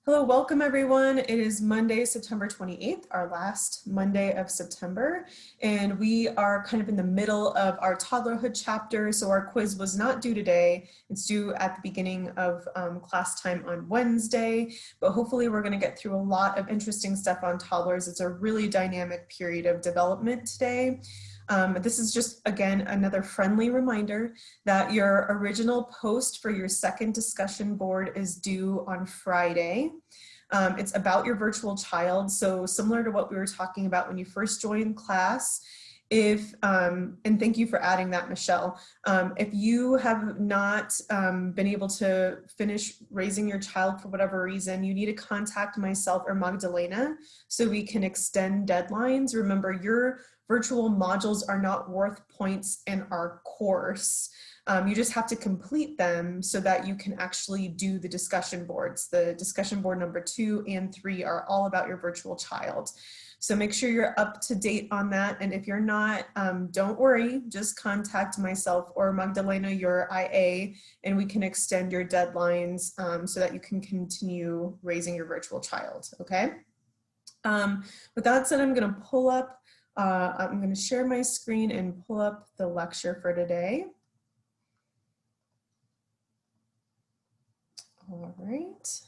Hello, welcome everyone. It is Monday, September 28th, our last Monday of September, and we are kind of in the middle of our toddlerhood chapter, so our quiz was not due today. It's due at the beginning of class time on Wednesday, but hopefully we're going to get through a lot of interesting stuff on toddlers. It's a really dynamic period of development today. This is just, again, another friendly reminder that your original post for your second discussion board is due on Friday. It's about your virtual child. So similar to what we were talking about when you first joined class, and thank you for adding that, Michelle. If you have not been able to finish raising your child for whatever reason, you need to contact myself or Magdalena so we can extend deadlines. Remember, your virtual modules are not worth points in our course. You just have to complete them so that you can actually do the discussion boards. The discussion board number 2 and 3 are all about your virtual child. So make sure you're up to date on that. And if you're not, don't worry, just contact myself or Magdalena, your IA, and we can extend your deadlines so that you can continue raising your virtual child, okay? With that said, I'm gonna pull up, I'm going to share my screen and pull up the lecture for today. All right.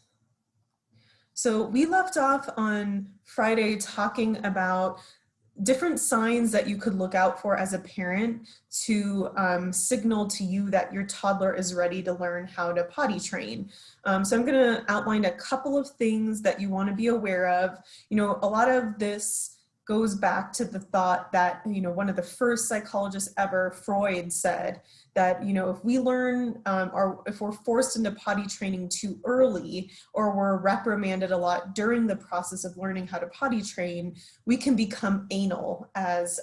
So we left off on Friday talking about different signs that you could look out for as a parent to signal to you that your toddler is ready to learn how to potty train. So I'm going to outline a couple of things that you want to be aware of. You know, a lot of this goes back to the thought that, you know, one of the first psychologists ever, Freud, said that, you know, if we learn or if we're forced into potty training too early, or we're reprimanded a lot during the process of learning how to potty train, we can become anal, as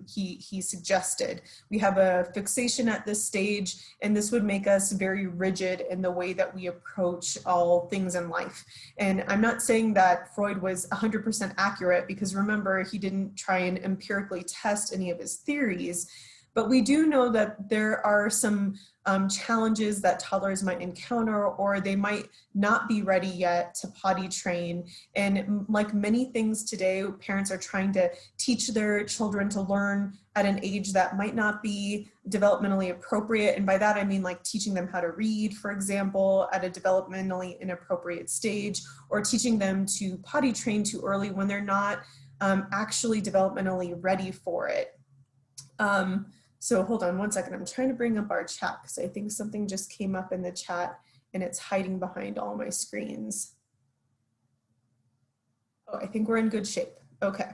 he suggested. We have a fixation at this stage, and this would make us very rigid in the way that we approach all things in life. And I'm not saying that Freud was 100% accurate, because remember, he didn't try and empirically test any of his theories. But we do know that there are some challenges that toddlers might encounter, or they might not be ready yet to potty train. And like many things today, parents are trying to teach their children to learn at an age that might not be developmentally appropriate. And by that, I mean like teaching them how to read, for example, at a developmentally inappropriate stage, or teaching them to potty train too early when they're not actually developmentally ready for it. So hold on one second. I'm trying to bring up our chat because I think something just came up in the chat and it's hiding behind all my screens. Oh, I think we're in good shape. Okay.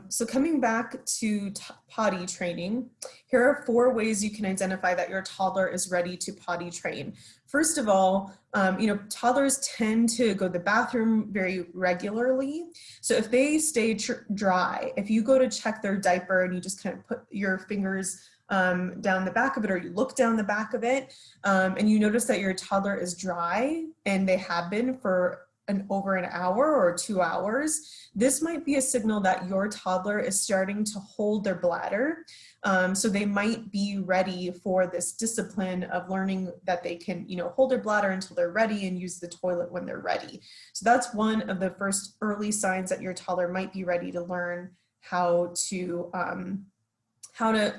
So coming back to potty training, here are 4 ways you can identify that your toddler is ready to potty train. First of all, you know, toddlers tend to go to the bathroom very regularly. So if they stay dry, if you go to check their diaper and you just kind of put your fingers down the back of it, or you look down the back of it, and you notice that your toddler is dry, and they have been for over an hour or 2 hours, this might be a signal that your toddler is starting to hold their bladder. So they might be ready for this discipline of learning that they can, you know, hold their bladder until they're ready and use the toilet when they're ready. So that's one of the first early signs that your toddler might be ready to learn how to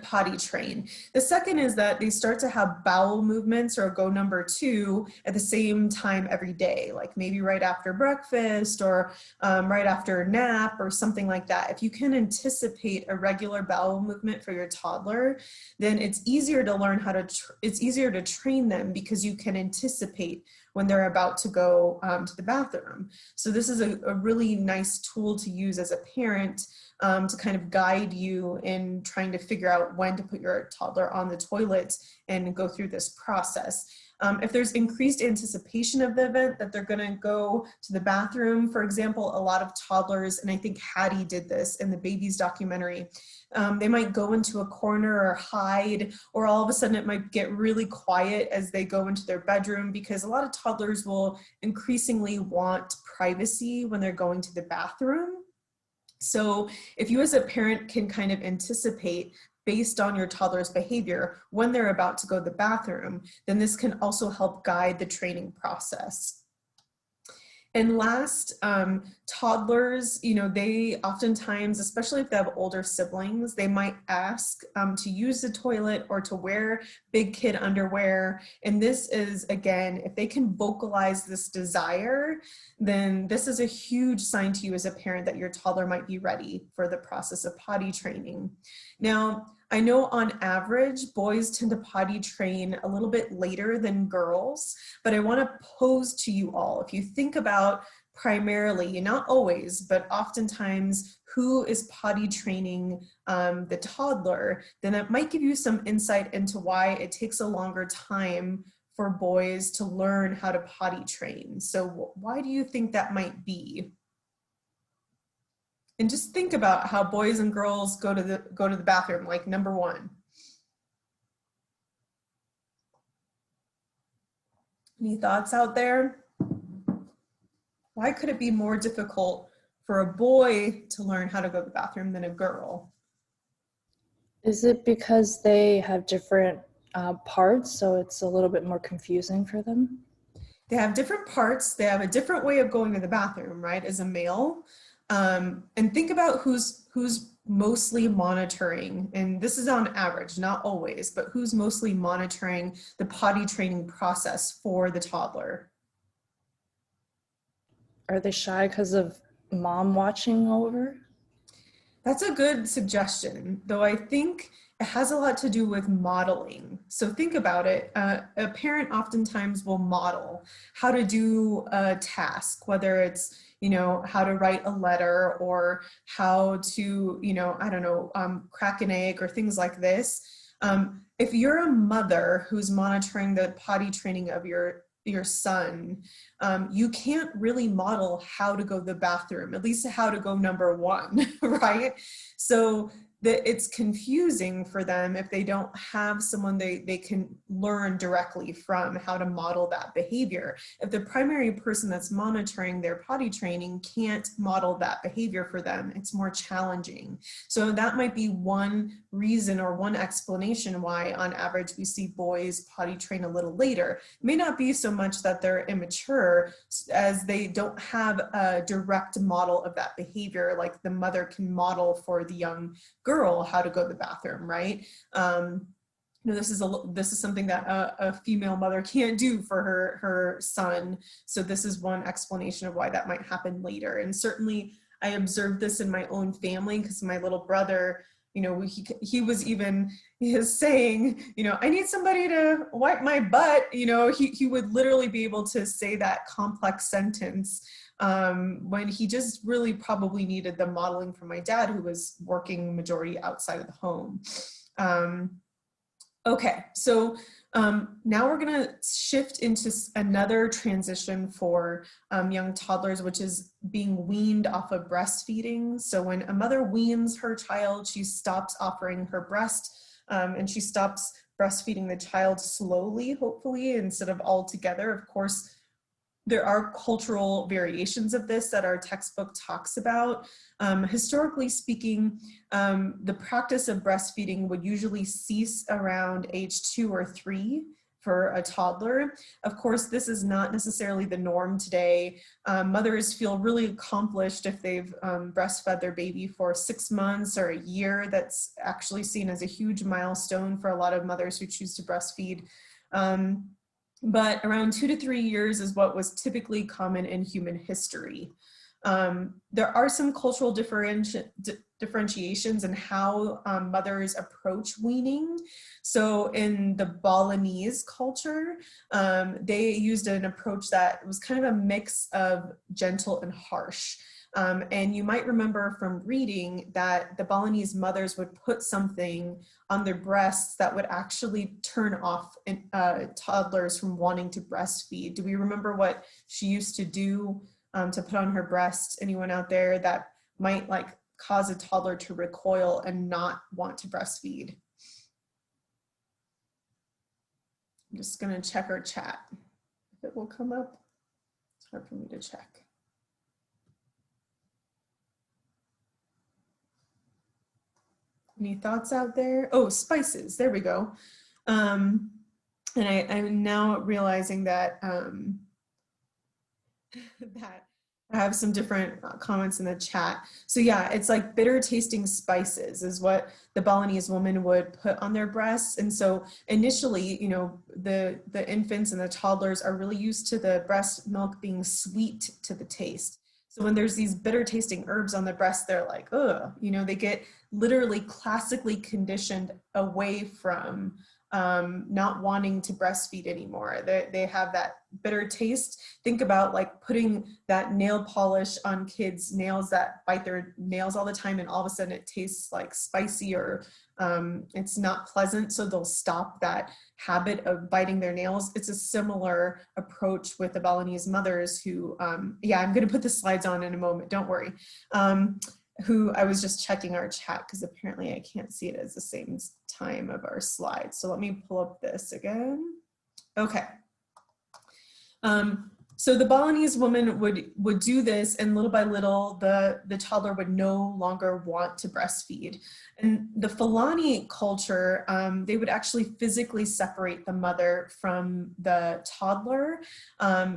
potty train. The second is that they start to have bowel movements, or go number 2 at the same time every day, like maybe right after breakfast, or right after a nap, or something like that. If you can anticipate a regular bowel movement for your toddler, then it's easier to learn how to, it's easier to train them, because you can anticipate when they're about to go to the bathroom. So this is a really nice tool to use as a parent to kind of guide you in trying to figure out when to put your toddler on the toilet and go through this process. If there's increased anticipation of the event that they're gonna go to the bathroom, for example, a lot of toddlers, and I think Hattie did this in the Babies documentary, they might go into a corner or hide, or all of a sudden it might get really quiet as they go into their bedroom, because a lot of toddlers will increasingly want privacy when they're going to the bathroom. So if you as a parent can kind of anticipate, based on your toddler's behavior, when they're about to go to the bathroom, then this can also help guide the training process. And last, toddlers, you know, they oftentimes, especially if they have older siblings, they might ask to use the toilet or to wear big kid underwear. And this is, again, if they can vocalize this desire, then this is a huge sign to you as a parent that your toddler might be ready for the process of potty training. Now, I know on average, boys tend to potty train a little bit later than girls, but I want to pose to you all, if you think about primarily, not always, but oftentimes who is potty training the toddler, then that might give you some insight into why it takes a longer time for boys to learn how to potty train. So why do you think that might be? And just think about how boys and girls go to the bathroom, like number one. Any thoughts out there? Why could it be more difficult for a boy to learn how to go to the bathroom than a girl? Is it because they have different parts, so it's a little bit more confusing for them? They have different parts. They have a different way of going to the bathroom, right, as a male. And think about who's mostly monitoring, and this is on average, not always, but who's mostly monitoring the potty training process for the toddler. Are they shy because of mom watching over? That's a good suggestion, though I think it has a lot to do with modeling. So think about it. A parent oftentimes will model how to do a task, whether it's, how to write a letter or how to, I don't know, crack an egg or things like this. If you're a mother who's monitoring the potty training of your son, you can't really model how to go to the bathroom, at least how to go number one, right? So it's confusing for them if they don't have someone they can learn directly from how to model that behavior. If the primary person that's monitoring their potty training can't model that behavior for them, it's more challenging. So that might be one reason or one explanation why on average we see boys potty train a little later. It may not be so much that they're immature as they don't have a direct model of that behavior, like the mother can model for the young girl how to go to the bathroom, right? This is something that a female mother can't do for her son. So this is one explanation of why that might happen later. And certainly I observed this in my own family because my little brother, he was even saying, I need somebody to wipe my butt. He would literally be able to say that complex sentence when he just really probably needed the modeling from my dad, who was working majority outside of the home. Okay, so now we're gonna shift into another transition for young toddlers, which is being weaned off of breastfeeding. So when a mother weans her child, she stops offering her breast and she stops breastfeeding the child slowly, hopefully, instead of altogether. Of course, there are cultural variations of this that our textbook talks about. Historically speaking, the practice of breastfeeding would usually cease around age 2 or 3 for a toddler. Of course, this is not necessarily the norm today. Mothers feel really accomplished if they've breastfed their baby for 6 months or a year. That's actually seen as a huge milestone for a lot of mothers who choose to breastfeed. But around 2 to 3 years is what was typically common in human history. There are some cultural differentiations in how mothers approach weaning. So in the Balinese culture, they used an approach that was kind of a mix of gentle and harsh. And you might remember from reading that the Balinese mothers would put something on their breasts that would actually turn off toddlers from wanting to breastfeed. Do we remember what she used to do to put on her breast? Anyone out there that might cause a toddler to recoil and not want to breastfeed? I'm just gonna check our chat. If it will come up, it's hard for me to check. Any thoughts out there? Oh, spices, there we go. And I'm now realizing that that I have some different comments in the chat. So yeah, it's like bitter tasting spices is what the Balinese woman would put on their breasts. And so initially, you know, the infants and the toddlers are really used to the breast milk being sweet to the taste. So when there's these bitter tasting herbs on the breast, they're like, ugh, you know, they get literally classically conditioned away from not wanting to breastfeed anymore. They have that bitter taste. Think about like putting that nail polish on kids' nails that bite their nails all the time, and all of a sudden it tastes like spicy or it's not pleasant, so they'll stop that habit of biting their nails. It's a similar approach with the Balinese mothers who, yeah, I'm going to put the slides on in a moment, don't worry. Who I was just checking our chat because apparently I can't see it as the same time of our slides. So let me pull up this again. Okay. So the Balinese woman would do this, and little by little, the toddler would no longer want to breastfeed. And the Fulani culture, they would actually physically separate the mother from the toddler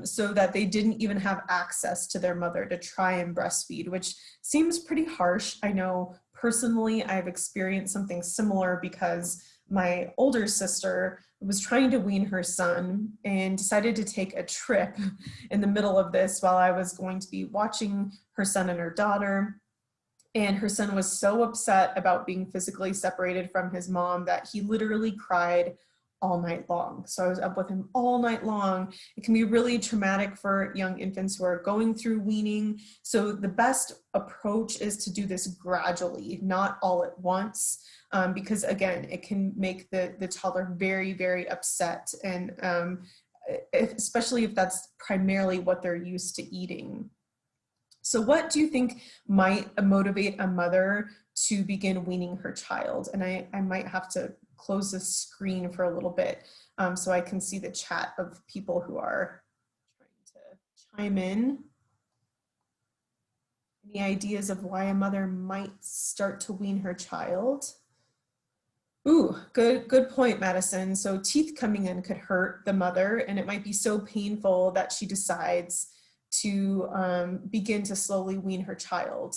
so that they didn't even have access to their mother to try and breastfeed, which seems pretty harsh. I know personally I've experienced something similar because my older sister was trying to wean her son and decided to take a trip in the middle of this while I was going to be watching her son and her daughter. And her son was so upset about being physically separated from his mom that he literally cried all night long. So I was up with him all night long. It can be really traumatic for young infants who are going through weaning. So the best approach is to do this gradually, not all at once. Because again, it can make the toddler very, very upset, and especially if that's primarily what they're used to eating. So what do you think might motivate a mother to begin weaning her child? And I might have to close the screen for a little bit so I can see the chat of people who are trying to chime in. Any ideas of why a mother might start to wean her child? Ooh, good point, Madison. So teeth coming in could hurt the mother, and it might be so painful that she decides to begin to slowly wean her child.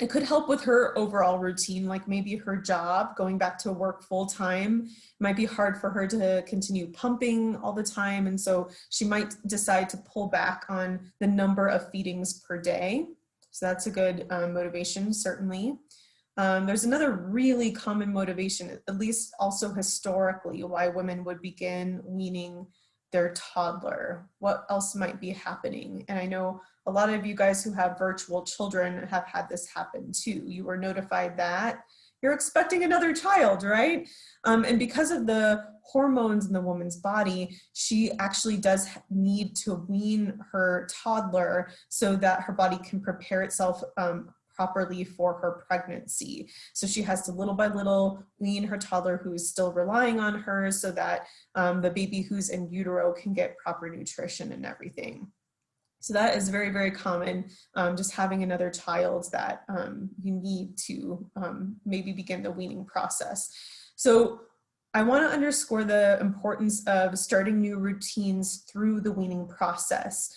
It could help with her overall routine, like maybe her job, going back to work full time. It might be hard for her to continue pumping all the time, and so she might decide to pull back on the number of feedings per day. So that's a good motivation, certainly. There's another really common motivation, at least also historically, why women would begin weaning their toddler. What else might be happening? And I know a lot of you guys who have virtual children have had this happen too. You were notified that you're expecting another child, right? And because of the hormones in the woman's body, she actually does need to wean her toddler so that her body can prepare itself properly for her pregnancy. So she has to little by little wean her toddler who is still relying on her so that the baby who's in utero can get proper nutrition and everything. So that is very, very common, just having another child that you need to maybe begin the weaning process. So I want to underscore the importance of starting new routines through the weaning process.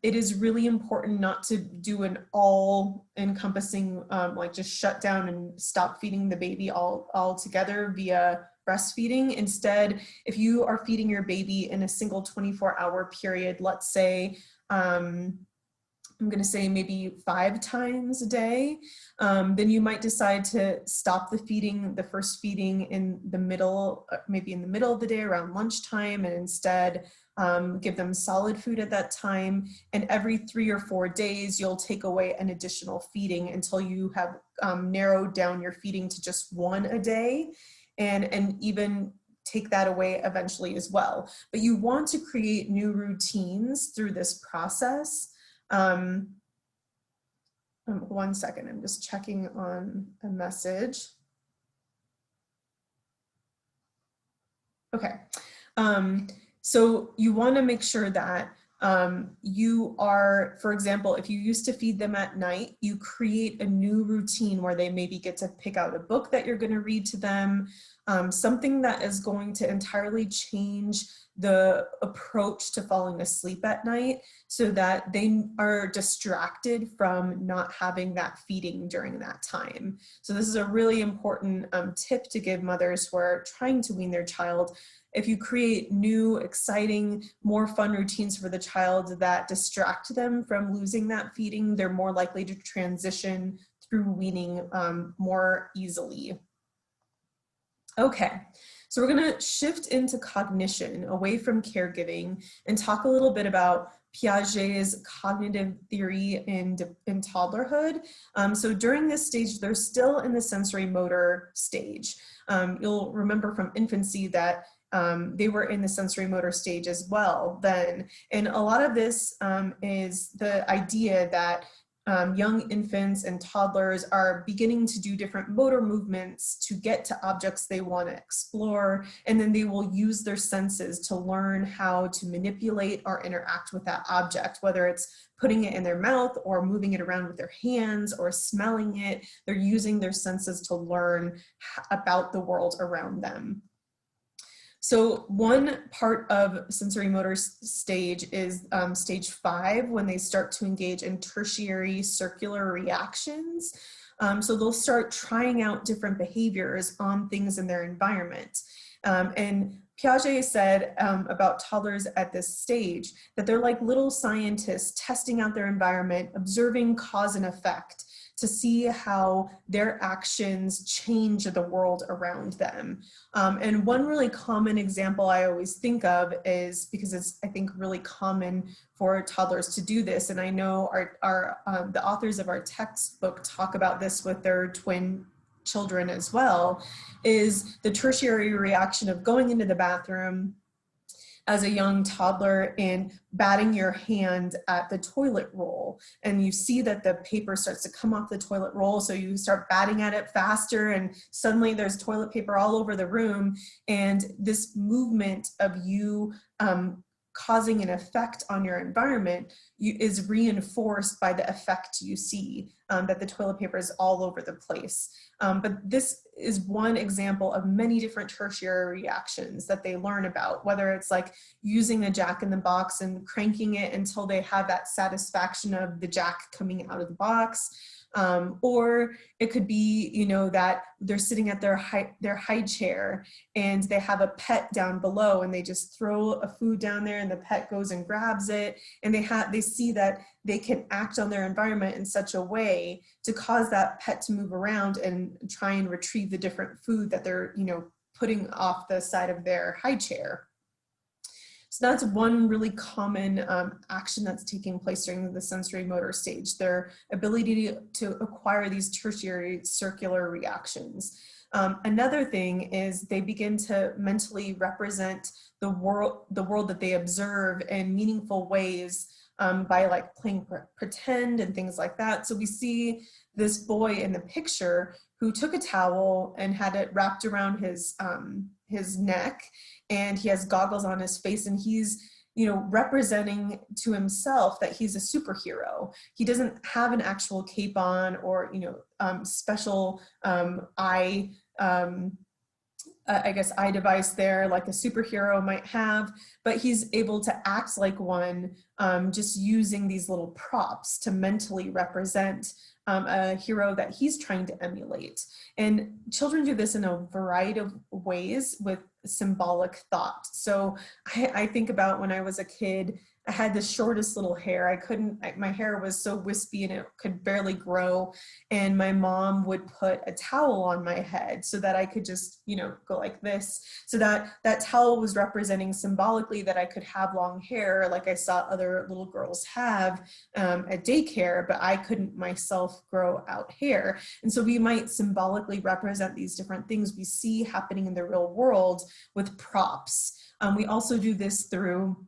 It is really important not to do an all-encompassing, like just shut down and stop feeding the baby altogether via breastfeeding. Instead, if you are feeding your baby in a single 24-hour period, let's say, I'm going to say maybe 5 times a day, then you might decide to stop the first feeding in the middle, maybe in the middle of the day around lunchtime, and instead give them solid food at that time. And every 3 or 4 days, you'll take away an additional feeding until you have narrowed down your feeding to just 1 a day, and even take that away eventually as well. But you want to create new routines through this process. 1 second, I'm just checking on a message. Okay, so you want to make sure that You are, for example, if you used to feed them at night, you create a new routine where they maybe get to pick out a book that you're going to read to them, something that is going to entirely change the approach to falling asleep at night so that they are distracted from not having that feeding during that time. So this is a really important tip to give mothers who are trying to wean their child. If you create new, exciting, more fun routines for the child that distract them from losing that feeding, they're more likely to transition through weaning more easily. Okay, so we're gonna shift into cognition, away from caregiving, and talk a little bit about Piaget's cognitive theory in toddlerhood. So during this stage, they're still in the sensory motor stage. You'll remember from infancy that they were in the sensory motor stage as well then. And a lot of this is the idea that young infants and toddlers are beginning to do different motor movements to get to objects they want to explore, and then they will use their senses to learn how to manipulate or interact with that object, whether it's putting it in their mouth or moving it around with their hands or smelling it. They're using their senses to learn about the world around them. So one part of sensory motor stage is stage 5, when they start to engage in tertiary circular reactions. So they'll start trying out different behaviors on things in their environment. And Piaget said about toddlers at this stage that they're like little scientists testing out their environment, observing cause and effect, to see how their actions change the world around them. And one really common example I always think of is, because it's, I think, really common for toddlers to do this, and I know the authors of our textbook talk about this with their twin children as well, is the tertiary reaction of going into the bathroom as a young toddler and batting your hand at the toilet roll. And you see that the paper starts to come off the toilet roll, so you start batting at it faster, and suddenly there's toilet paper all over the room. And this movement of you causing an effect on your environment is reinforced by the effect you see, that the toilet paper is all over the place. But this is one example of many different tertiary reactions that they learn about, whether it's like using the jack in the box and cranking it until they have that satisfaction of the jack coming out of the box. Or it could be, you know, that they're sitting at their high chair and they have a pet down below, and they just throw a food down there and the pet goes and grabs it, and they see that they can act on their environment in such a way to cause that pet to move around and try and retrieve the different food that they're, you know, putting off the side of their high chair. So that's one really common action that's taking place during the sensory motor stage, their ability to acquire these tertiary circular reactions. Another thing is they begin to mentally represent the world that they observe in meaningful ways, by like playing pretend and things like that. So we see this boy in the picture who took a towel and had it wrapped around his neck, and he has goggles on his face, and he's, you know, representing to himself that he's a superhero. He doesn't have an actual cape on or, you know, special eye device there like a superhero might have, but he's able to act like one, just using these little props to mentally represent a hero that he's trying to emulate. And children do this in a variety of ways with symbolic thought. So I think about when I was a kid, I had the shortest little hair. My hair was so wispy and it could barely grow. And my mom would put a towel on my head so that I could just, you know, go like this. So that towel was representing symbolically that I could have long hair like I saw other little girls have at daycare, but I couldn't myself grow out hair. And so we might symbolically represent these different things we see happening in the real world with props. We also do this through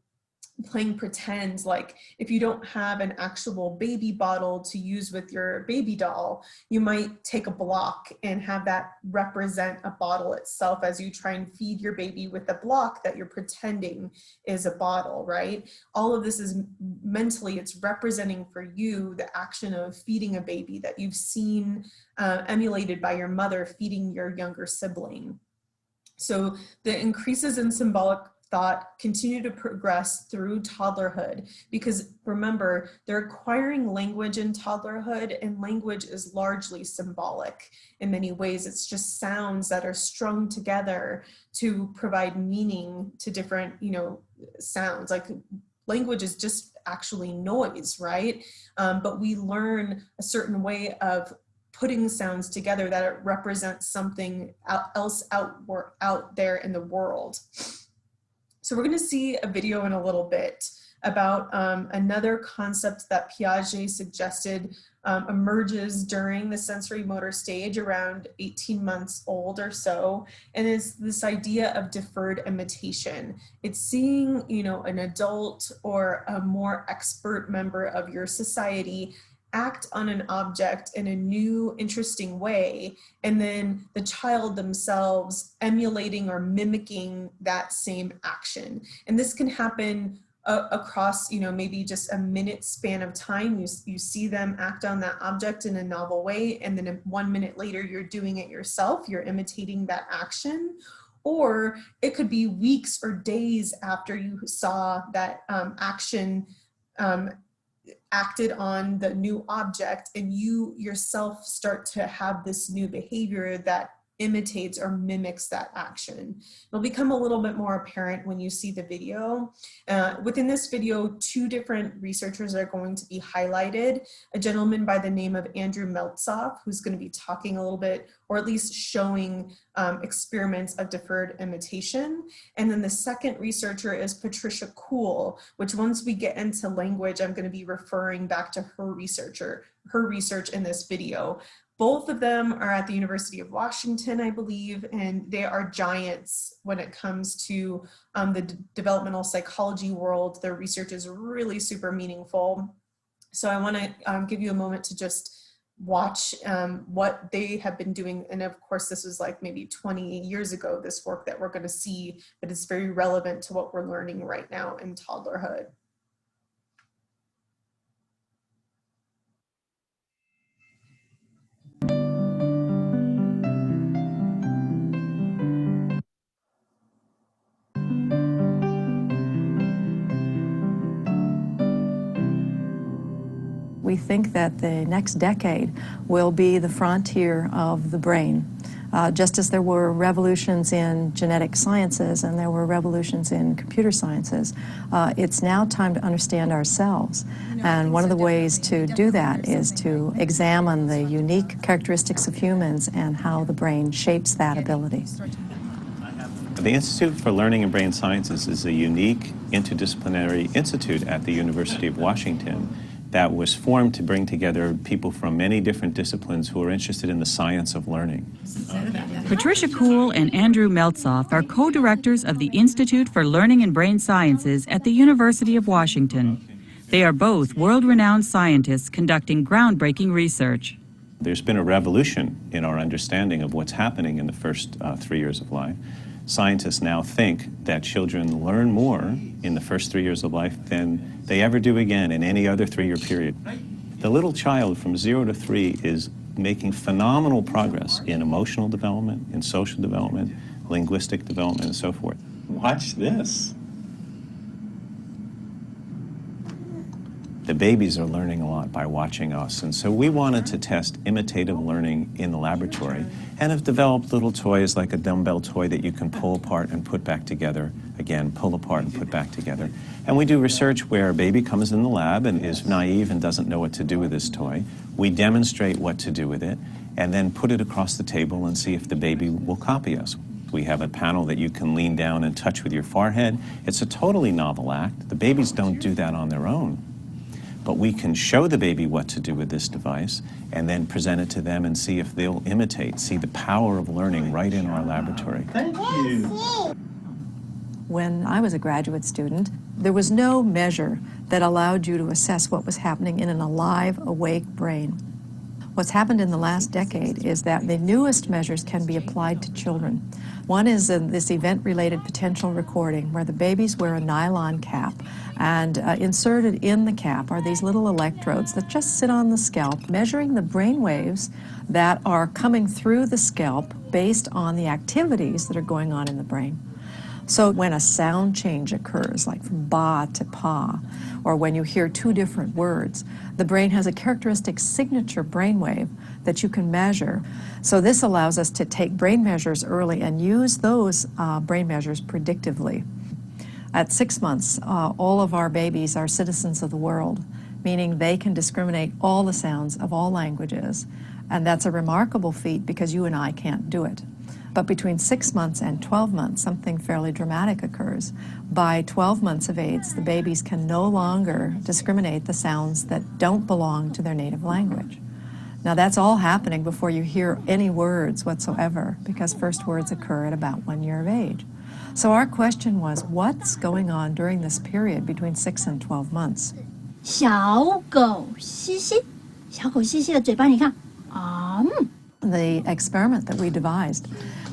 playing pretend, like if you don't have an actual baby bottle to use with your baby doll, you might take a block and have that represent a bottle itself as you try and feed your baby with a block that you're pretending is a bottle, right? All of this is mentally, it's representing for you the action of feeding a baby that you've seen emulated by your mother feeding your younger sibling. So the increases in symbolic thought continue to progress through toddlerhood, because remember, they're acquiring language in toddlerhood, and language is largely symbolic in many ways. It's just sounds that are strung together to provide meaning to different, sounds. Like language is just actually noise, right? But we learn a certain way of putting sounds together that it represents something else out there in the world. So we're going to see a video in a little bit about another concept that Piaget suggested emerges during the sensory motor stage around 18 months old or so, and is this idea of deferred imitation. It's seeing, an adult or a more expert member of your society act on an object in a new, interesting way, and then the child themselves emulating or mimicking that same action. And this can happen across, maybe just a minute span of time. You see them act on that object in a novel way, and then 1 minute later, you're doing it yourself. You're imitating that action. Or it could be weeks or days after you saw that action acted on the new object, and you yourself start to have this new behavior that imitates or mimics that action. It'll become a little bit more apparent when you see the video. Within this video, two different researchers are going to be highlighted. A gentleman by the name of Andrew Meltzoff, who's going to be talking a little bit, or at least showing experiments of deferred imitation. And then the second researcher is Patricia Kuhl, which once we get into language, I'm going to be referring back to her research in this video. Both of them are at the University of Washington, I believe, and they are giants when it comes to the developmental psychology world. Their research is really super meaningful. So I want to give you a moment to just watch what they have been doing. And of course, this was like maybe 20 years ago, this work that we're going to see, but it's very relevant to what we're learning right now in toddlerhood. We think that the next decade will be the frontier of the brain. Just as there were revolutions in genetic sciences and there were revolutions in computer sciences, it's now time to understand ourselves. And one of the ways to do that is to examine the unique characteristics of humans and how the brain shapes that ability. The Institute for Learning and Brain Sciences is a unique interdisciplinary institute at the University of Washington that was formed to bring together people from many different disciplines who are interested in the science of learning. Patricia Kuhl and Andrew Meltzoff are co-directors of the Institute for Learning and Brain Sciences at the University of Washington. They are both world-renowned scientists conducting groundbreaking research. There's been a revolution in our understanding of what's happening in the first 3 years of life. Scientists now think that children learn more in the first 3 years of life than they ever do again in any other 3-year period. The little child from 0 to 3 is making phenomenal progress in emotional development, in social development, linguistic development, and so forth. Watch this. The babies are learning a lot by watching us, and so we wanted to test imitative learning in the laboratory and have developed little toys like a dumbbell toy that you can pull apart and put back together. Again, pull apart and put back together. And we do research where a baby comes in the lab and is naive and doesn't know what to do with this toy. We demonstrate what to do with it and then put it across the table and see if the baby will copy us. We have a panel that you can lean down and touch with your forehead. It's a totally novel act. The babies don't do that on their own. But we can show the baby what to do with this device and then present it to them and see if they'll imitate, see the power of learning right in our laboratory. Thank you. When I was a graduate student, there was no measure that allowed you to assess what was happening in an alive, awake brain. What's happened in the last decade is that the newest measures can be applied to children. One is this event-related potential recording, where the babies wear a nylon cap, and inserted in the cap are these little electrodes that just sit on the scalp, measuring the brain waves that are coming through the scalp based on the activities that are going on in the brain. So when a sound change occurs, like from ba to pa, or when you hear two different words, the brain has a characteristic signature brainwave that you can measure. So this allows us to take brain measures early and use those brain measures predictively. At 6 months, all of our babies are citizens of the world, meaning they can discriminate all the sounds of all languages. And that's a remarkable feat because you and I can't do it. But between 6 months and 12 months, something fairly dramatic occurs. By 12 months of age, the babies can no longer discriminate the sounds that don't belong to their native language. Now that's all happening before you hear any words whatsoever, because first words occur at about 1 year of age. So our question was, what's going on during this period between 6 and 12 months? 小狗西西，小狗西西的嘴巴，你看，The experiment that we devised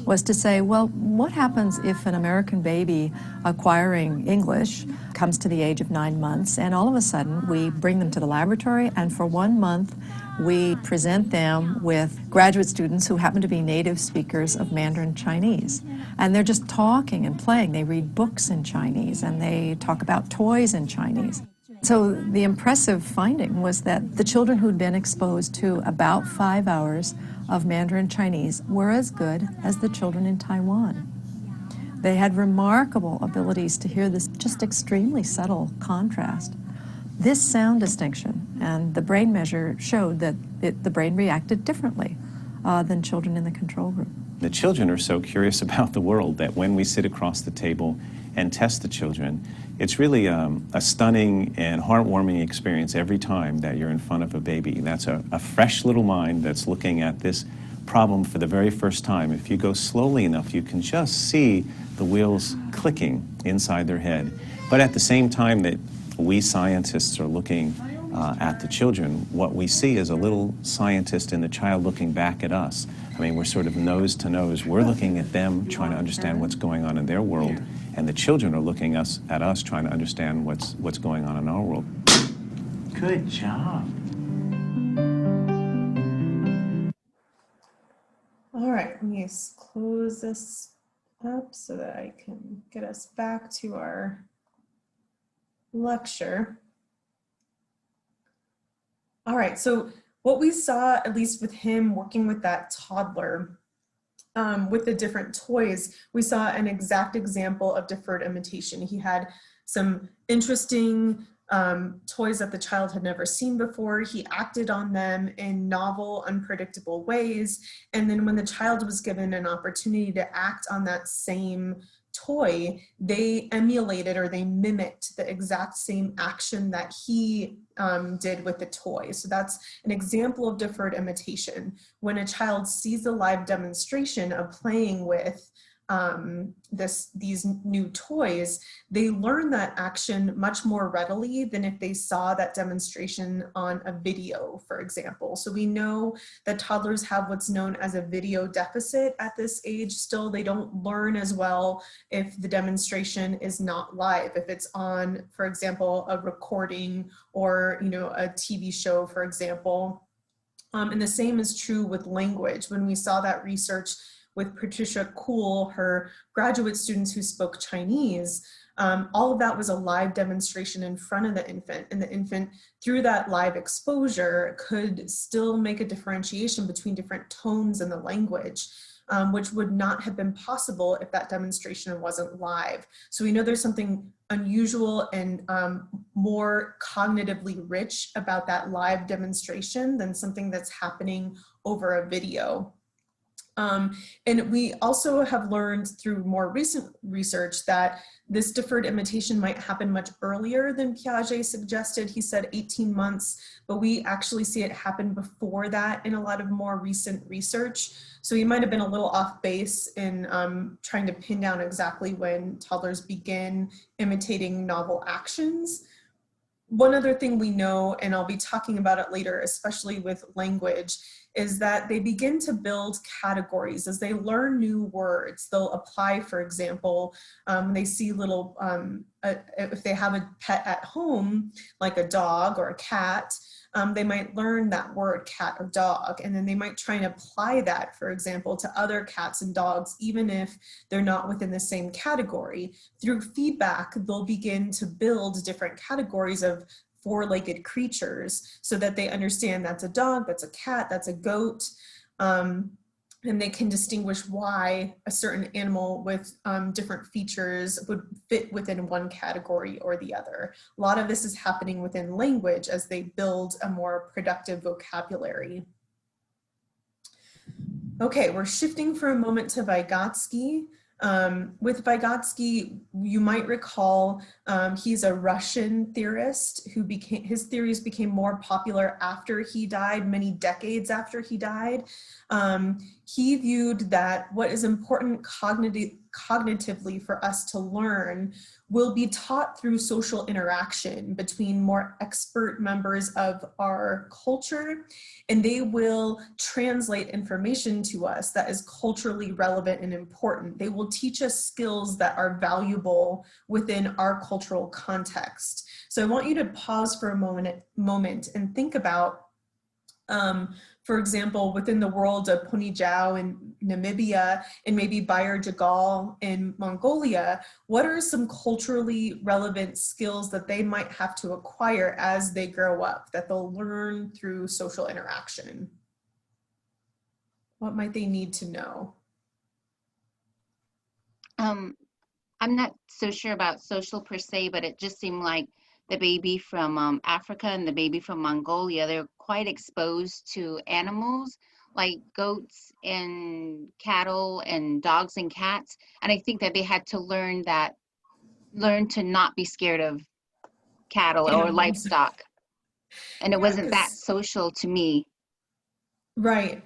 was to say, well, what happens if an American baby acquiring English comes to the age of 9 months, and all of a sudden we bring them to the laboratory, and for 1 month we present them with graduate students who happen to be native speakers of Mandarin Chinese. And they're just talking and playing. They read books in Chinese, and they talk about toys in Chinese. So the impressive finding was that the children who'd been exposed to about 5 hours of Mandarin Chinese were as good as the children in Taiwan. They had remarkable abilities to hear this just extremely subtle contrast. This sound distinction and the brain measure showed that the brain reacted differently than children in the control group. The children are so curious about the world that when we sit across the table and test the children, it's really a stunning and heartwarming experience every time that you're in front of a baby. That's a fresh little mind that's looking at this problem for the very first time. If you go slowly enough, you can just see the wheels clicking inside their head. But at the same time that we scientists are looking at the children, what we see is a little scientist and the child looking back at us. I mean, we're sort of nose to nose. We're looking at them, trying to understand what's going on in their world, and the children are looking at us, trying to understand what's going on in our world. Good job. All right, let me close this up so that I can get us back to our lecture. All right, so what we saw, at least with him working with that toddler, with the different toys, we saw an exact example of deferred imitation. He had some interesting toys that the child had never seen before. He acted on them in novel, unpredictable ways. And then when the child was given an opportunity to act on that same toy, they emulated or they mimicked the exact same action that he did with the toy. So that's an example of deferred imitation. When a child sees a live demonstration of playing with these new toys, they learn that action much more readily than if they saw that demonstration on a video, for example. So we know that toddlers have what's known as a video deficit at this age. Still, they don't learn as well if the demonstration is not live, if it's on, for example, a recording or a TV show, for example. And the same is true with language. When we saw that research with Patricia Kuhl, her graduate students who spoke Chinese, all of that was a live demonstration in front of the infant, and the infant, through that live exposure, could still make a differentiation between different tones in the language, which would not have been possible if that demonstration wasn't live. So we know there's something unusual and more cognitively rich about that live demonstration than something that's happening over a video. And we also have learned through more recent research that this deferred imitation might happen much earlier than Piaget suggested. He said 18 months, but we actually see it happen before that in a lot of more recent research. So he might have been a little off base in trying to pin down exactly when toddlers begin imitating novel actions. One other thing we know, and I'll be talking about it later, especially with language, is that they begin to build categories as they learn new words. They'll apply, for example, they see little, if they have a pet at home, like a dog or a cat, they might learn that word cat or dog, and then they might try and apply that, for example, to other cats and dogs, even if they're not within the same category. Through feedback, they'll begin to build different categories of four-legged creatures so that they understand that's a dog, that's a cat, that's a goat, and they can distinguish why a certain animal with different features would fit within one category or the other. A lot of this is happening within language as they build a more productive vocabulary. Okay, we're shifting for a moment to Vygotsky. With Vygotsky, you might recall he's a Russian theorist who his theories became more popular after he died, many decades after he died. He viewed that what is important cognitively for us to learn will be taught through social interaction between more expert members of our culture, and they will translate information to us that is culturally relevant and important. They will teach us skills that are valuable within our cultural context. So I want you to pause for a moment and think about, for example, within the world of Pony Jiao in Namibia and maybe Bayer Jagal in Mongolia, what are some culturally relevant skills that they might have to acquire as they grow up, that they'll learn through social interaction? What might they need to know? I'm not so sure about social per se, but it just seemed like the baby from Africa and the baby from Mongolia, they're quite exposed to animals like goats and cattle and dogs and cats. And I think that they had to learn to not be scared of cattle or livestock. And it wasn't that social to me. Right.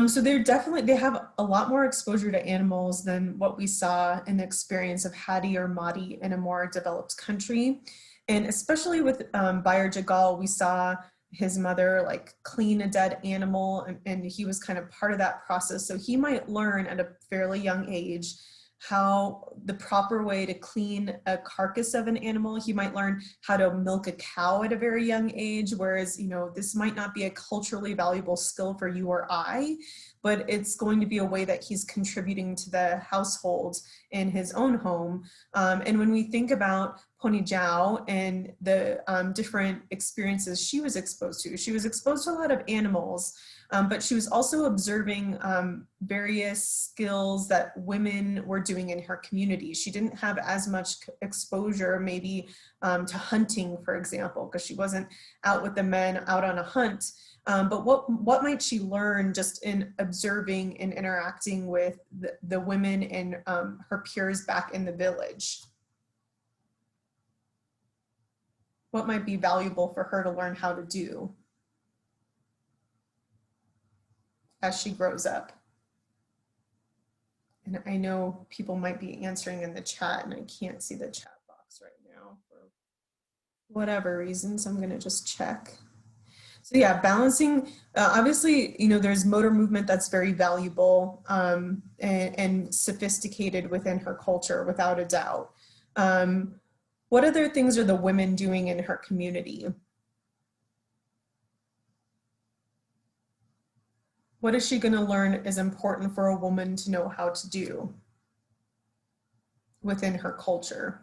So they have a lot more exposure to animals than what we saw in the experience of Hadi or Mahdi in a more developed country. And especially with Bayer Jagal, we saw his mother like clean a dead animal, and he was kind of part of that process. So he might learn at a fairly young age how the proper way to clean a carcass of an animal. He might learn how to milk a cow at a very young age, whereas, you know, this might not be a culturally valuable skill for you or I, but it's going to be a way that he's contributing to the household in his own home. And when we think about Pony Jiao and the different experiences she was exposed to a lot of animals, but she was also observing various skills that women were doing in her community. She didn't have as much exposure maybe to hunting, for example, because she wasn't out with the men out on a hunt. But what might she learn just in observing and interacting with the women and her peers back in the village? What might be valuable for her to learn how to do as she grows up? And I know people might be answering in the chat, and I can't see the chat box right now for whatever reason, so I'm going to just check. So yeah, balancing, obviously, you know, there's motor movement that's very valuable and sophisticated within her culture, without a doubt. What other things are the women doing in her community? What is she going to learn is important for a woman to know how to do within her culture?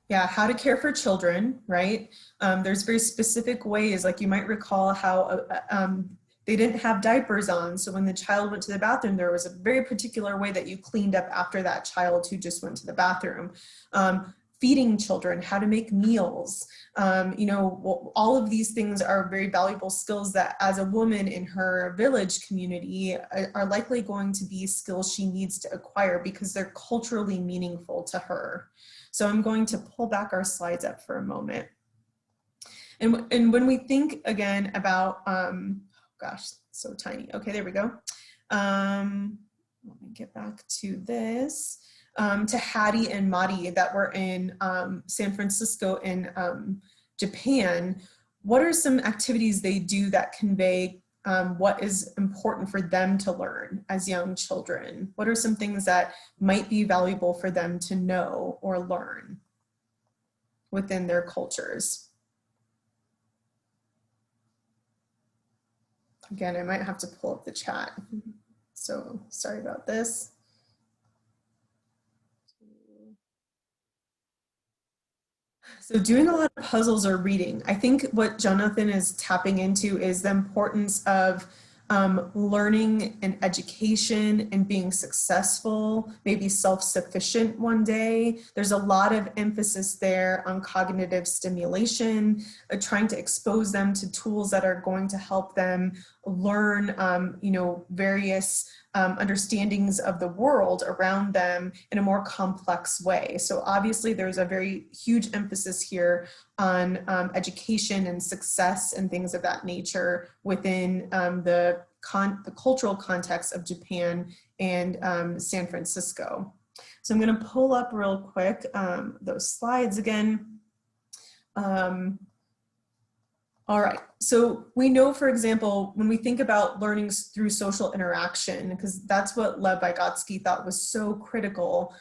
Yeah, how to care for children, right? There's very specific ways, like you might recall how they didn't have diapers on. So when the child went to the bathroom, there was a very particular way that you cleaned up after that child who just went to the bathroom. feeding children, how to make meals. You know, all of these things are very valuable skills that as a woman in her village community are likely going to be skills she needs to acquire because they're culturally meaningful to her. So I'm going to pull back our slides up for a moment. And when we think again about, gosh, so tiny. Okay, there we go. Let me get back to this. To Hattie and Madi that were in San Francisco in Japan, what are some activities they do that convey what is important for them to learn as young children? What are some things that might be valuable for them to know or learn within their cultures? Again, I might have to pull up the chat. So sorry about this. So doing a lot of puzzles or reading. I think what Jonathan is tapping into is the importance of learning and education and being successful, maybe self-sufficient one day. There's a lot of emphasis there on cognitive stimulation, trying to expose them to tools that are going to help them learn, you know, various understandings of the world around them in a more complex way. So obviously there's a very huge emphasis here on education and success and things of that nature within the cultural context of Japan and San Francisco. So I'm going to pull up real quick those slides again. All right, so we know, for example, when we think about learning through social interaction, because that's what Lev Vygotsky thought was so critical,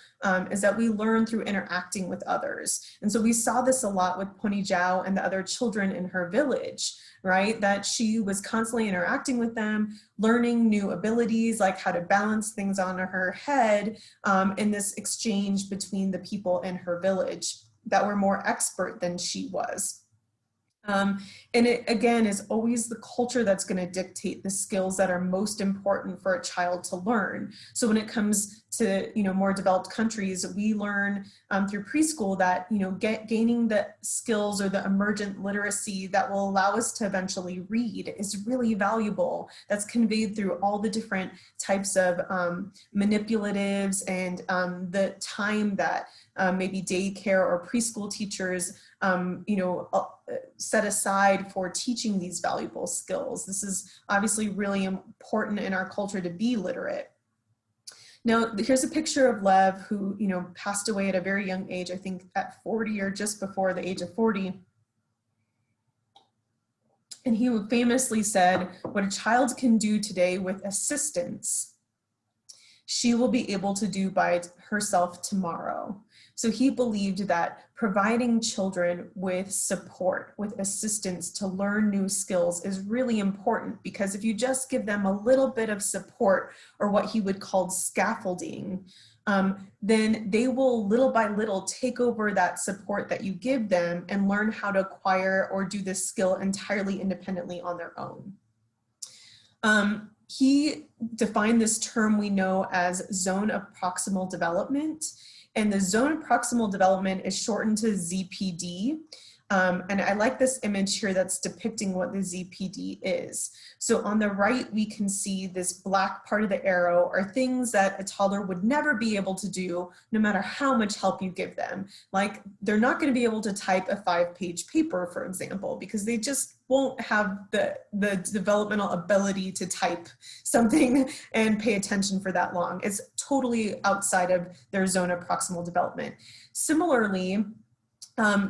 is that we learn through interacting with others. And so we saw this a lot with Pony Zhao and the other children in her village, right? That she was constantly interacting with them, learning new abilities, like how to balance things on her head, in this exchange between the people in her village that were more expert than she was. And it, again, is always the culture that's going to dictate the skills that are most important for a child to learn. So when it comes to, you know, more developed countries, we learn through preschool that, you know, gaining the skills or the emergent literacy that will allow us to eventually read is really valuable. That's conveyed through all the different types of manipulatives and the time that maybe daycare or preschool teachers you know, set aside for teaching these valuable skills. This is obviously really important in our culture to be literate. Now, here's a picture of Lev who, you know, passed away at a very young age, I think at 40 or just before the age of 40. And he famously said, what a child can do today with assistance, she will be able to do by herself tomorrow. So he believed that providing children with support, with assistance to learn new skills is really important, because if you just give them a little bit of support, or what he would call scaffolding, then they will little by little take over that support that you give them and learn how to acquire or do this skill entirely independently on their own. He defined this term we know as zone of proximal development. And the zone of proximal development is shortened to ZPD. And I like this image here that's depicting what the ZPD is. So on the right, we can see this black part of the arrow are things that a toddler would never be able to do no matter how much help you give them. Like, they're not going to be able to type a 5-page paper, for example, because they just won't have the developmental ability to type something and pay attention for that long. It's totally outside of their zone of proximal development. Similarly,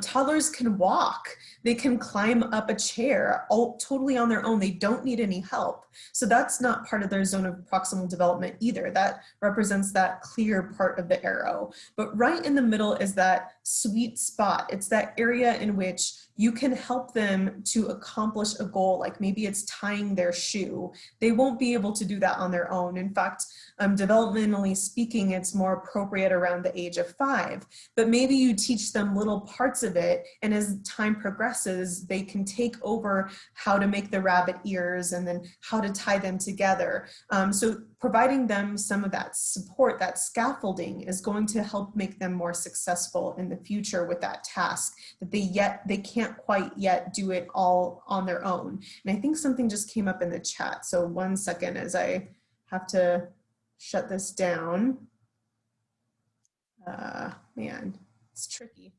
toddlers can walk, they can climb up a chair all totally on their own. They don't need any help. So that's not part of their zone of proximal development either. That represents that clear part of the arrow. But right in the middle is that sweet spot. It's that area in which you can help them to accomplish a goal, like maybe it's tying their shoe. They won't be able to do that on their own. In fact, developmentally speaking, it's more appropriate around the age of 5. But maybe you teach them little parts of it, and as time progresses, they can take over how to make the rabbit ears and then how to tie them together. So providing them some of that support, that scaffolding, is going to help make them more successful in the future with that task, that they can't quite yet do it all on their own. And I think something just came up in the chat. So one second as I have to shut this down. Man, it's tricky.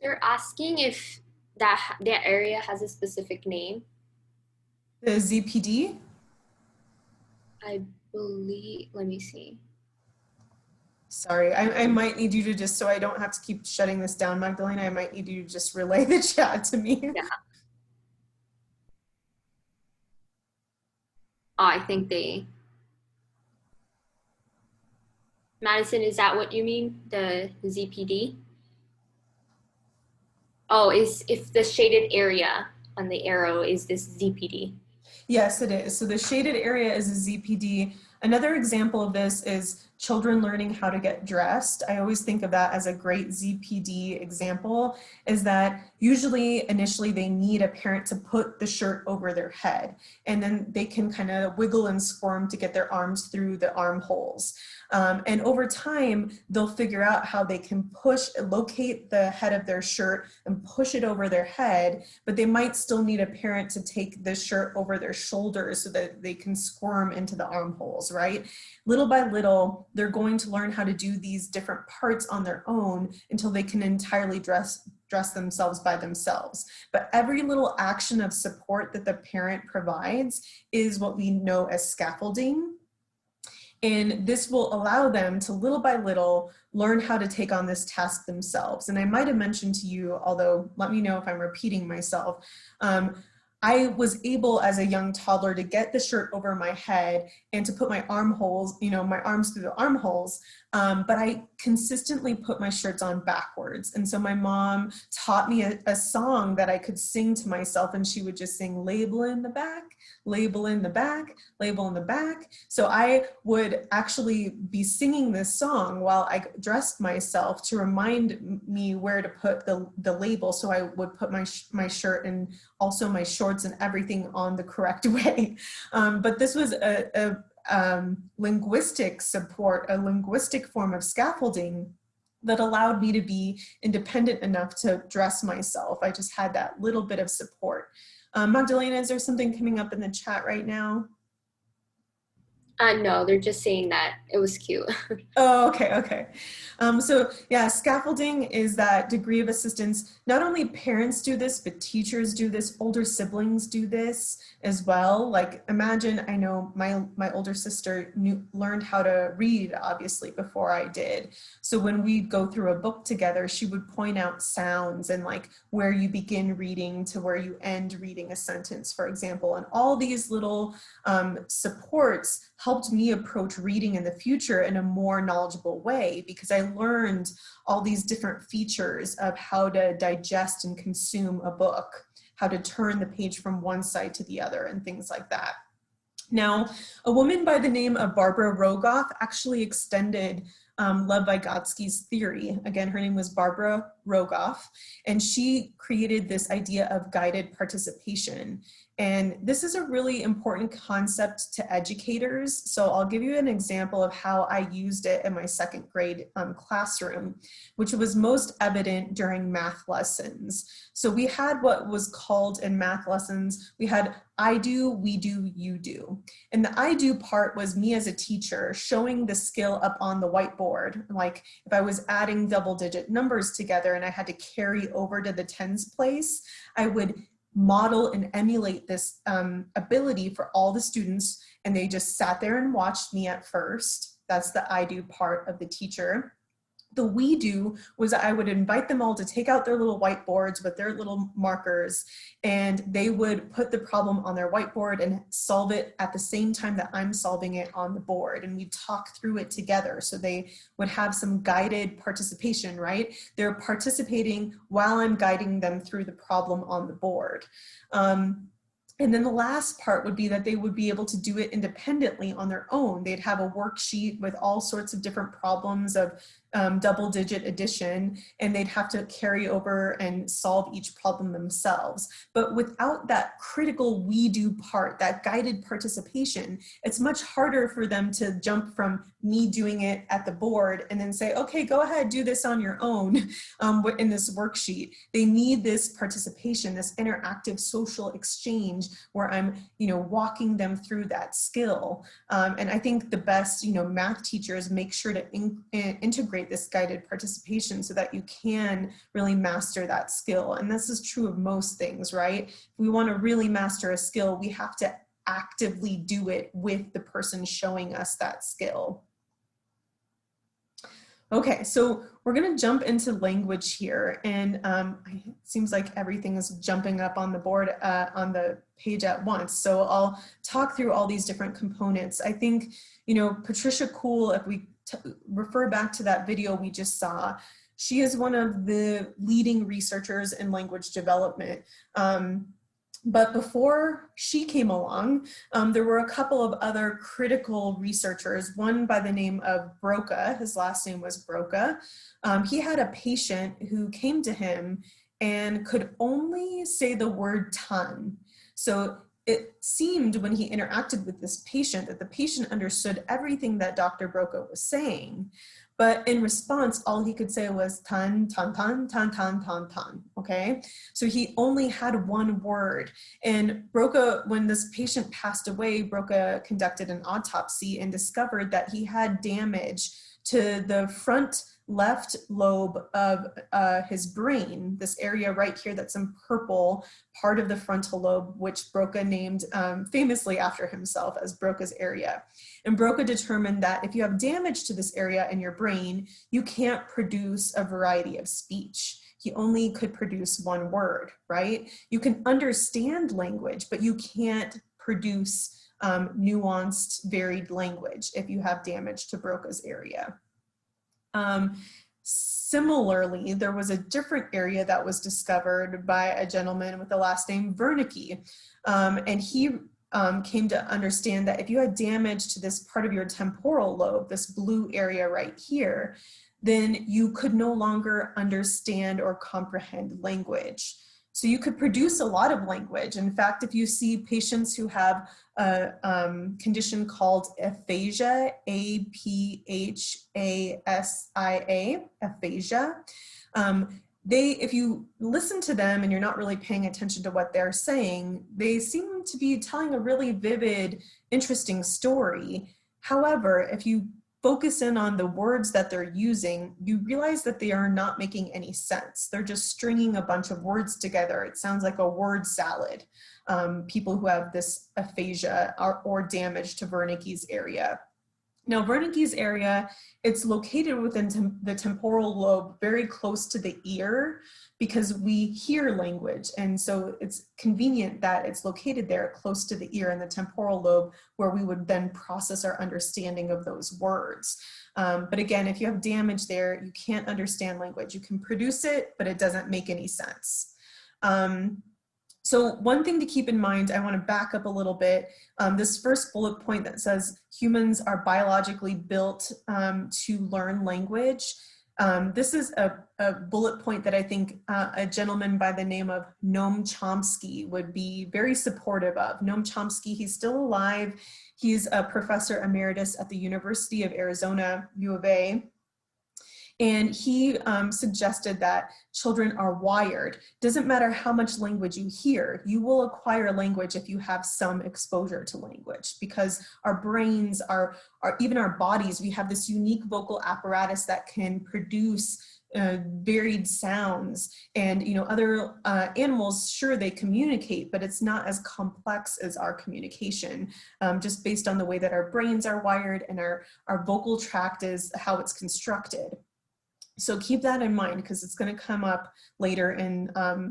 They're asking if that area has a specific name. The ZPD? I believe, let me see. Sorry, I might need you to just, so I don't have to keep shutting this down, Magdalena, I might need you to just relay the chat to me. Yeah. Oh, I think Madison, is that what you mean? The ZPD? Oh, is if the shaded area on the arrow is this ZPD? Yes, it is. So the shaded area is a ZPD. Another example of this is children learning how to get dressed. I always think of that as a great ZPD example, is that usually initially they need a parent to put the shirt over their head, and then they can kind of wiggle and squirm to get their arms through the armholes. And over time, they'll figure out how they can locate the head of their shirt and push it over their head, but they might still need a parent to take the shirt over their shoulders so that they can squirm into the armholes, right? Little by little, they're going to learn how to do these different parts on their own until they can entirely dress themselves by themselves. But every little action of support that the parent provides is what we know as scaffolding. And this will allow them to little by little learn how to take on this task themselves. And I might have mentioned to you, although let me know if I'm repeating myself, I was able as a young toddler to get the shirt over my head and to put my armholes, my arms through the armholes, but I consistently put my shirts on backwards. And so my mom taught me a song that I could sing to myself, and she would just sing label in the back, label in the back, label in the back. So I would actually be singing this song while I dressed myself to remind me where to put the label. So I would put my shirt and also my shorts and everything on the correct way. But this was a linguistic support, a linguistic form of scaffolding that allowed me to be independent enough to dress myself. I just had that little bit of support. Magdalena, is there something coming up in the chat right now? No, they're just saying that it was cute. Oh, okay. So yeah, scaffolding is that degree of assistance. Not only parents do this, but teachers do this, older siblings do this as well. Like imagine, I know my older sister learned how to read, obviously, before I did. So when we'd go through a book together, she would point out sounds and like where you begin reading to where you end reading a sentence, for example. And all these little supports helped me approach reading in the future in a more knowledgeable way, because I learned all these different features of how to digest and consume a book, how to turn the page from one side to the other, and things like that. Now, a woman by the name of Barbara Rogoff actually extended Lev Vygotsky's theory. Again, her name was Barbara Rogoff, and she created this idea of guided participation. And this is a really important concept to educators. So I'll give you an example of how I used it in my second grade classroom, which was most evident during math lessons. So we had what was called in math lessons, we had I do, we do, you do. And the I do part was me as a teacher showing the skill up on the whiteboard. Like if I was adding double-digit numbers together and I had to carry over to the tens place, I would model and emulate this ability for all the students, and they just sat there and watched me at first. That's the I do part of the teacher. The we do was I would invite them all to take out their little whiteboards with their little markers, and they would put the problem on their whiteboard and solve it at the same time that I'm solving it on the board, and we'd talk through it together. So they would have some guided participation, right? They're participating while I'm guiding them through the problem on the board. And then the last part would be that they would be able to do it independently on their own. They'd have a worksheet with all sorts of different problems of double-digit addition, and they'd have to carry over and solve each problem themselves. But without that critical we do part, that guided participation, it's much harder for them to jump from me doing it at the board and then say, okay, go ahead, do this on your own in this worksheet. They need this participation, this interactive social exchange where I'm, walking them through that skill. And I think the best, math teachers make sure to integrate this guided participation so that you can really master that skill. And this is true of most things, right? If we want to really master a skill, we have to actively do it with the person showing us that skill. Okay, so we're going to jump into language here, and it seems like everything is jumping up on the board on the page at once. So I'll talk through all these different components. I think, Patricia Kuhl, if we refer back to that video we just saw, she is one of the leading researchers in language development. But before she came along, there were a couple of other critical researchers, one by the name of Broca. His last name was Broca. He had a patient who came to him and could only say the word ton. So it seemed when he interacted with this patient that the patient understood everything that Dr. Broca was saying. But in response, all he could say was tan, tan, tan, tan, tan, tan, tan, okay? So he only had one word. And Broca, when this patient passed away, Broca conducted an autopsy and discovered that he had damage to the front left lobe of his brain, this area right here that's in purple, part of the frontal lobe, which Broca named famously after himself as Broca's area. And Broca determined that if you have damage to this area in your brain, you can't produce a variety of speech. He only could produce one word, right? You can understand language, but you can't produce nuanced, varied language if you have damage to Broca's area. Similarly, there was a different area that was discovered by a gentleman with the last name Wernicke, and he came to understand that if you had damage to this part of your temporal lobe, this blue area right here, then you could no longer understand or comprehend language. So you could produce a lot of language. In fact, if you see patients who have a condition called aphasia, A-P-H-A-S-I-A, aphasia, if you listen to them and you're not really paying attention to what they're saying, they seem to be telling a really vivid, interesting story. However, if you focus in on the words that they're using, you realize that they are not making any sense. They're just stringing a bunch of words together. It sounds like a word salad. People who have this aphasia or damage to Wernicke's area. Now, Wernicke's area, it's located within the temporal lobe, very close to the ear, because we hear language. And so it's convenient that it's located there close to the ear in the temporal lobe, where we would then process our understanding of those words. But again, if you have damage there, you can't understand language. You can produce it, but it doesn't make any sense. So one thing to keep in mind, I want to back up a little bit. This first bullet point that says humans are biologically built to learn language. This is a bullet point that I think a gentleman by the name of Noam Chomsky would be very supportive of. Noam Chomsky, he's still alive. He's a professor emeritus at the University of Arizona, U of A. And he suggested that children are wired. Doesn't matter how much language you hear, you will acquire language if you have some exposure to language, because our brains, even our bodies, we have this unique vocal apparatus that can produce varied sounds. And other animals, sure, they communicate, but it's not as complex as our communication, just based on the way that our brains are wired and our vocal tract is how it's constructed. So keep that in mind, because it's going to come up later in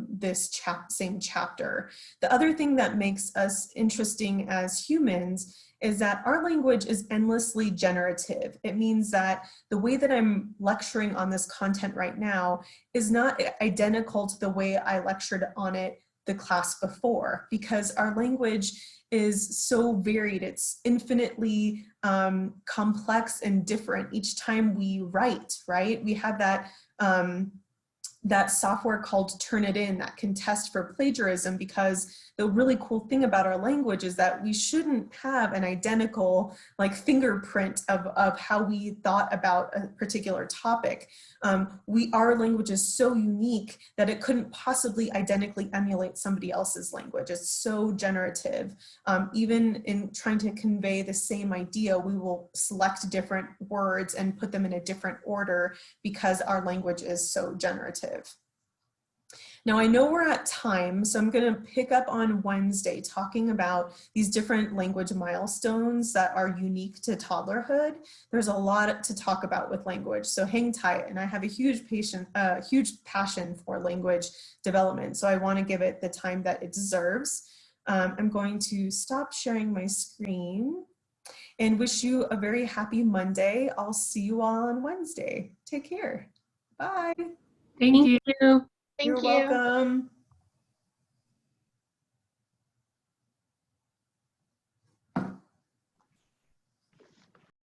this same chapter. The other thing that makes us interesting as humans is that our language is endlessly generative. It means that the way that I'm lecturing on this content right now is not identical to the way I lectured on it the class before, because our language is so varied. It's infinitely complex and different each time we write, right? We have that that software called Turnitin that can test for plagiarism, because the really cool thing about our language is that we shouldn't have an identical like fingerprint of how we thought about a particular topic. Our language is so unique that it couldn't possibly identically emulate somebody else's language. It's so generative. Even in trying to convey the same idea, we will select different words and put them in a different order because our language is so generative. Now I know we're at time, so I'm going to pick up on Wednesday talking about these different language milestones that are unique to toddlerhood. There's a lot to talk about with language, so hang tight. And I have a huge passion for language development, so I want to give it the time that it deserves. I'm going to stop sharing my screen and wish you a very happy Monday. I'll see you all on Wednesday. Take care. Bye. Thank you. You're welcome.